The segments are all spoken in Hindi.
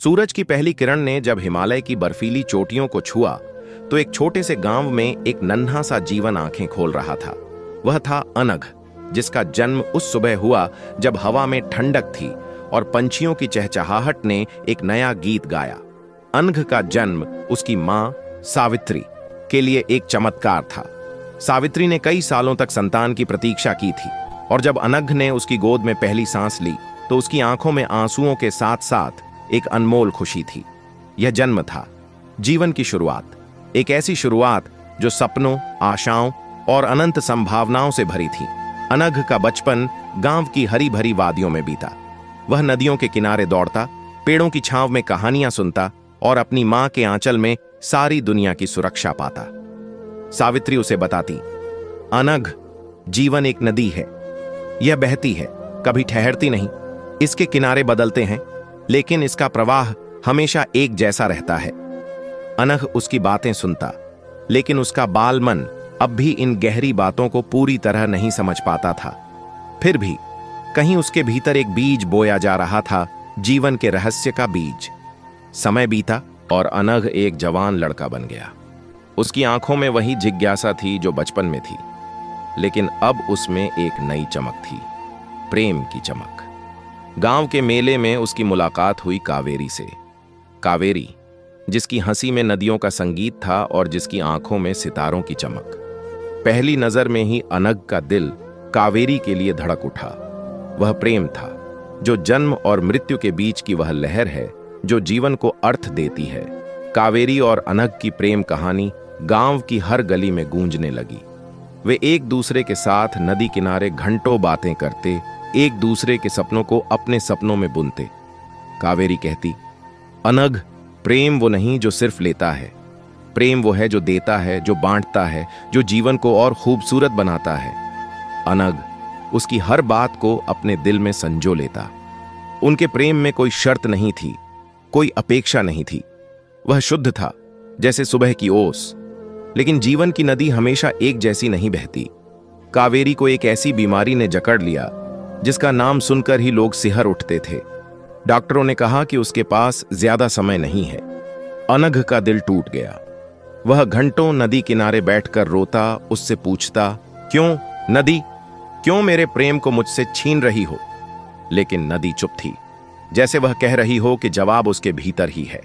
सूरज की पहली किरण ने जब हिमालय की बर्फीली चोटियों को छुआ तो एक छोटे से गांव में एक नन्हा सा जीवन आंखें खोल रहा था। वह था अनघ, जिसका जन्म उस सुबह हुआ जब हवा में ठंडक थी और पंछियों की चहचहाहट ने एक नया गीत गाया। अनघ का जन्म उसकी मां सावित्री के लिए एक चमत्कार था। सावित्री ने कई सालों तक संतान की प्रतीक्षा की थी और जब अनघ ने उसकी गोद में पहली सांस ली तो उसकी आंखों में आंसुओं के साथ साथ एक अनमोल खुशी थी। यह जन्म था जीवन की शुरुआत, एक ऐसी शुरुआत जो सपनों, आशाओं और अनंत संभावनाओं से भरी थी। अनघ का बचपन गांव की हरी भरी वादियों में बीता। वह नदियों के किनारे दौड़ता, पेड़ों की छांव में कहानियां सुनता और अपनी मां के आंचल में सारी दुनिया की सुरक्षा पाता। सावित्री उसे बताती, अनघ, जीवन एक नदी है। यह बहती है, कभी ठहरती नहीं। इसके किनारे बदलते हैं, लेकिन इसका प्रवाह हमेशा एक जैसा रहता है। अनघ उसकी बातें सुनता, लेकिन उसका बाल मन अब भी इन गहरी बातों को पूरी तरह नहीं समझ पाता था। फिर भी कहीं उसके भीतर एक बीज बोया जा रहा था, जीवन के रहस्य का बीज। समय बीता और अनघ एक जवान लड़का बन गया। उसकी आंखों में वही जिज्ञासा थी जो बचपन में थी, लेकिन अब उसमें एक नई चमक थी, प्रेम की चमक। गांव के मेले में उसकी मुलाकात हुई कावेरी से। कावेरी, जिसकी हंसी में नदियों का संगीत था और जिसकी आंखों में सितारों की चमक। पहली नजर में ही अनघ का दिल कावेरी के लिए धड़क उठा। वह प्रेम था जो जन्म और मृत्यु के बीच की वह लहर है जो जीवन को अर्थ देती है। कावेरी और अनघ की प्रेम कहानी गांव की हर गली में गूंजने लगी। वे एक दूसरे के साथ नदी किनारे घंटों बातें करते, एक दूसरे के सपनों को अपने सपनों में बुनते। कावेरी कहती, अनघ, प्रेम वो नहीं जो सिर्फ लेता है। प्रेम वो है जो देता है, जो बांटता है, जो जीवन को और खूबसूरत बनाता है। अनघ उसकी हर बात को अपने दिल में संजो लेता। उनके प्रेम में कोई शर्त नहीं थी, कोई अपेक्षा नहीं थी। वह शुद्ध था, जैसे सुबह की ओस। लेकिन जीवन की नदी हमेशा एक जैसी नहीं बहती। कावेरी को एक ऐसी बीमारी ने जकड़ लिया जिसका नाम सुनकर ही लोग सिहर उठते थे। डॉक्टरों ने कहा कि उसके पास ज्यादा समय नहीं है। अनघ का दिल टूट गया। वह घंटों नदी किनारे बैठकर रोता, उससे पूछता, क्यों नदी, क्यों मेरे प्रेम को मुझसे छीन रही हो? लेकिन नदी चुप थी, जैसे वह कह रही हो कि जवाब उसके भीतर ही है।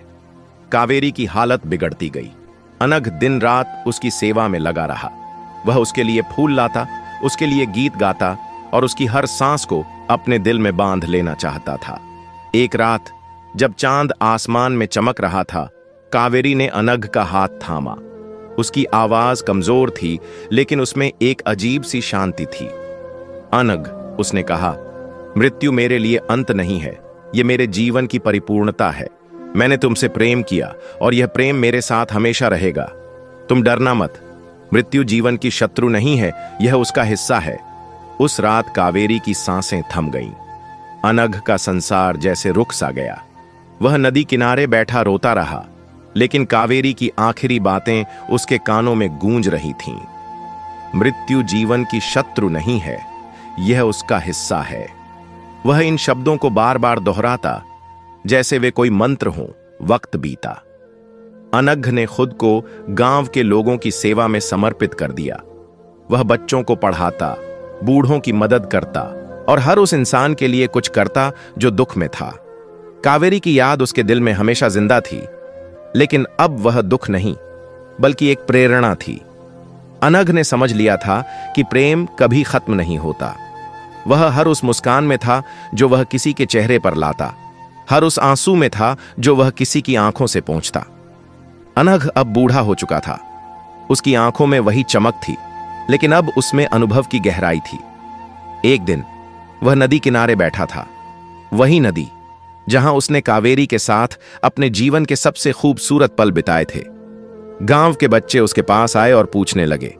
कावेरी की हालत बिगड़ती गई। अनघ दिन रात उसकी सेवा में लगा रहा। वह उसके लिए फूल लाता, उसके लिए गीत गाता और उसकी हर सांस को अपने दिल में बांध लेना चाहता था। एक रात जब चांद आसमान में चमक रहा था, कावेरी ने अनघ का हाथ थामा। उसकी आवाज कमजोर थी, लेकिन उसमें एक अजीब सी शांति थी। अनघ, उसने कहा, मृत्यु मेरे लिए अंत नहीं है, यह मेरे जीवन की परिपूर्णता है। मैंने तुमसे प्रेम किया और यह प्रेम मेरे साथ हमेशा रहेगा। तुम डरना मत। मृत्यु जीवन की शत्रु नहीं है, यह उसका हिस्सा है। उस रात कावेरी की सांसें थम गईं। अनघ का संसार जैसे रुक सा गया। वह नदी किनारे बैठा रोता रहा, लेकिन कावेरी की आखिरी बातें उसके कानों में गूंज रही थीं। मृत्यु जीवन की शत्रु नहीं है, यह उसका हिस्सा है। वह इन शब्दों को बार बार दोहराता, जैसे वे कोई मंत्र हों। वक्त बीता। अनघ ने खुद को गांव के लोगों की सेवा में समर्पित कर दिया। वह बच्चों को पढ़ाता, बूढ़ों की मदद करता और हर उस इंसान के लिए कुछ करता जो दुख में था। कावेरी की याद उसके दिल में हमेशा जिंदा थी, लेकिन अब वह दुख नहीं, बल्कि एक प्रेरणा थी। अनघ ने समझ लिया था कि प्रेम कभी खत्म नहीं होता। वह हर उस मुस्कान में था जो वह किसी के चेहरे पर लाता, हर उस आंसू में था जो वह किसी की आंखों से पहुंचता। अनघ अब बूढ़ा हो चुका था। उसकी आंखों में वही चमक थी, लेकिन अब उसमें अनुभव की गहराई थी। एक दिन वह नदी किनारे बैठा था, वही नदी जहां उसने कावेरी के साथ अपने जीवन के सबसे खूबसूरत पल बिताए थे। गांव के बच्चे उसके पास आए और पूछने लगे,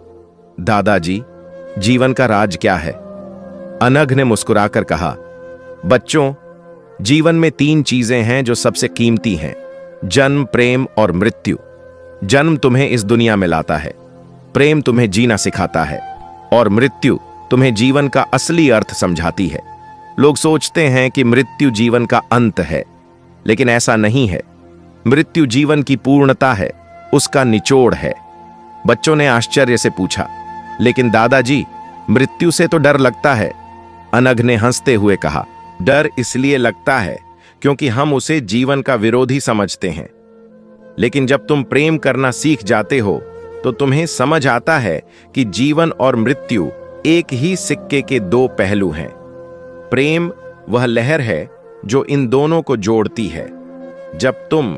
दादाजी, जीवन का राज क्या है? अनघ ने मुस्कुराकर कहा, बच्चों, जीवन में 3 चीजें हैं जो सबसे कीमती हैं, जन्म, प्रेम और मृत्यु। जन्म तुम्हें इस दुनिया में लाता है, प्रेम तुम्हें जीना सिखाता है और मृत्यु तुम्हें जीवन का असली अर्थ समझाती है। लोग सोचते हैं कि मृत्यु जीवन का अंत है, लेकिन ऐसा नहीं है। मृत्यु जीवन की पूर्णता है, उसका निचोड़ है। बच्चों ने आश्चर्य से पूछा, लेकिन दादाजी, मृत्यु से तो डर लगता है। अनघ ने हंसते हुए कहा, डर इसलिए लगता है क्योंकि हम उसे जीवन का विरोधी समझते हैं। लेकिन जब तुम प्रेम करना सीख जाते हो तो तुम्हें समझ आता है कि जीवन और मृत्यु एक ही सिक्के के दो पहलू हैं। प्रेम वह लहर है जो इन दोनों को जोड़ती है। जब तुम